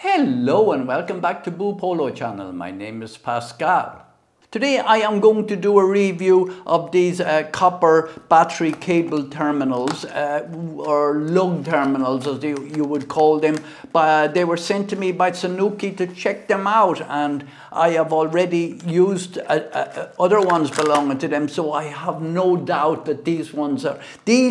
Hello and welcome back to Boopolo channel. My name is Pascal. Today I am going to do a review of these copper battery cable terminals or lug terminals as you would call them. But they were sent to me by Sanuke to check them out, and I have already used other ones belonging to them, so I have no doubt that these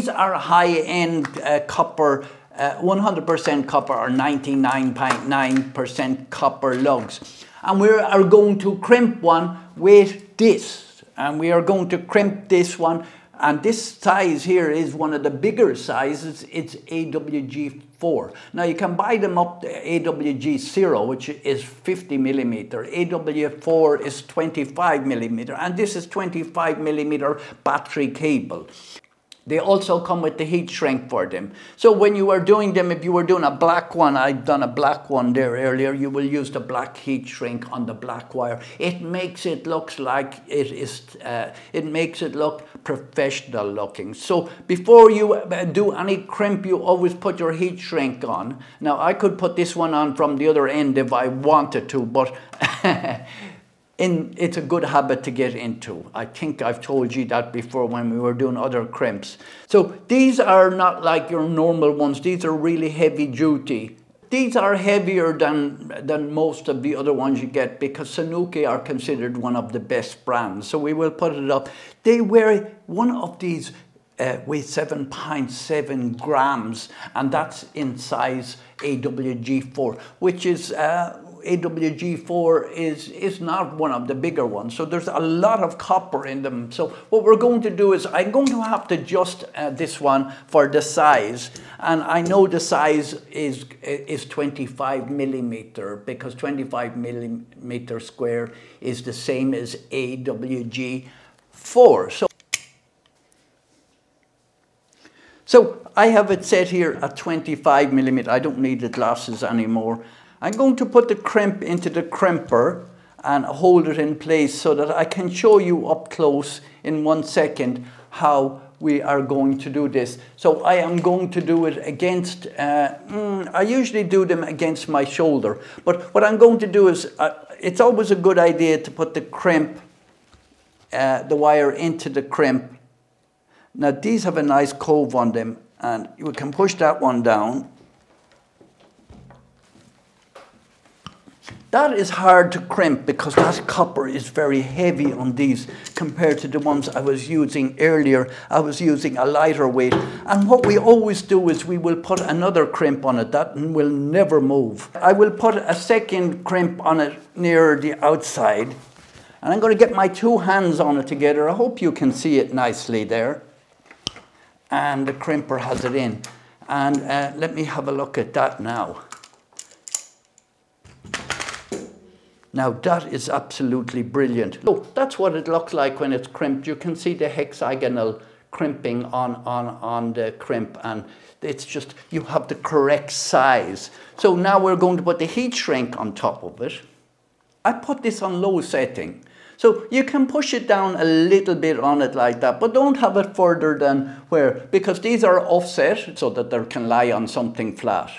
are high-end copper 100% copper or 99.9% copper lugs. And we are going to crimp one with this. And we are going to crimp this one. And this size here is one of the bigger sizes. It's AWG 4. Now you can buy them up to AWG 0, which is 50 millimeter. AWG 4 is 25 millimeter. And this is 25 millimeter battery cable. They also come with the heat shrink for them. So when you are doing them, if you were doing a black one, I've done a black one there earlier, you will use the black heat shrink on the black wire. It makes it look like it makes it look professional looking. So before you do any crimp, you always put your heat shrink on. Now I could put this one on from the other end if I wanted to, but it's a good habit to get into. I think I've told you that before when we were doing other crimps. So these are not like your normal ones. These are really heavy duty. These are heavier than most of the other ones you get because Sanuke are considered one of the best brands. So we will put it up. They wear one of these weighs 7.7 grams, and that's in size AWG4, which is AWG4 is not one of the bigger ones, so there's a lot of copper in them. So what we're going to do is I'm going to have to adjust this one for the size, and I know the size is 25 millimeter because 25 millimeter square is the same as AWG4. So I have it set here at 25 millimeter. I don't need the glasses anymore. I'm going to put the crimp into the crimper and hold it in place so that I can show you up close in 1 second how we are going to do this. So I am going to do it against, I usually do them against my shoulder, but what I'm going to do is, it's always a good idea to put the crimp, the wire into the crimp. Now these have a nice cove on them, and you can push that one down. That is hard to crimp because that copper is very heavy on these compared to the ones I was using earlier. I was using a lighter weight. And what we always do is we will put another crimp on it. That will never move. I will put a second crimp on it near the outside. And I'm going to get my two hands on it together. I hope you can see it nicely there. And the crimper has it in. And let me have a look at that now. Now that is absolutely brilliant. So that's what it looks like when it's crimped. You can see the hexagonal crimping on the crimp, and it's just, you have the correct size. So now we're going to put the heat shrink on top of it. I put this on low setting. So you can push it down a little bit on it like that, but don't have it further than where, because these are offset so that they can lie on something flat.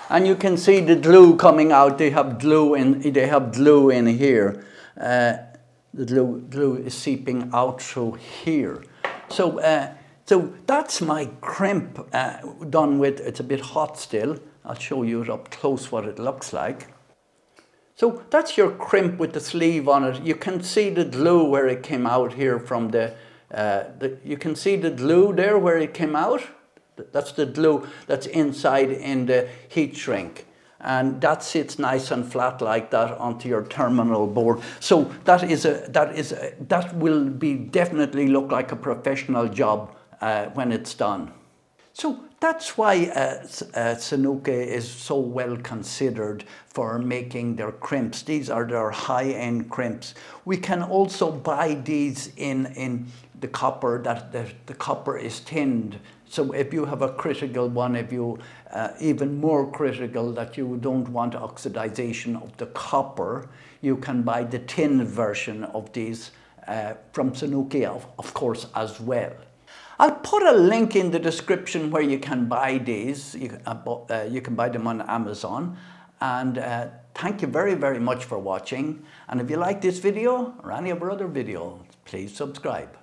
And you can see the glue coming out. They have glue in here. The glue is seeping out through here. So that's my crimp done with. It's a bit hot still. I'll show you it up close what it looks like. So that's your crimp with the sleeve on it. You can see the glue where it came out here from you can see the glue there where it came out. That's the glue that's inside in the heat shrink, and that sits nice and flat like that onto your terminal board. So that will be definitely look like a professional job when it's done. So that's why Sanuke is so well considered for making their crimps. These are their high-end crimps. We can also buy these in the copper, that the copper is tinned. So if you have a critical one, if you even more critical that you don't want oxidization of the copper, you can buy the tin version of these from Sanuke, of course, as well. I'll put a link in the description where you can buy these. You can buy them on Amazon. And thank you very, very much for watching. And if you like this video or any of our other videos, please subscribe.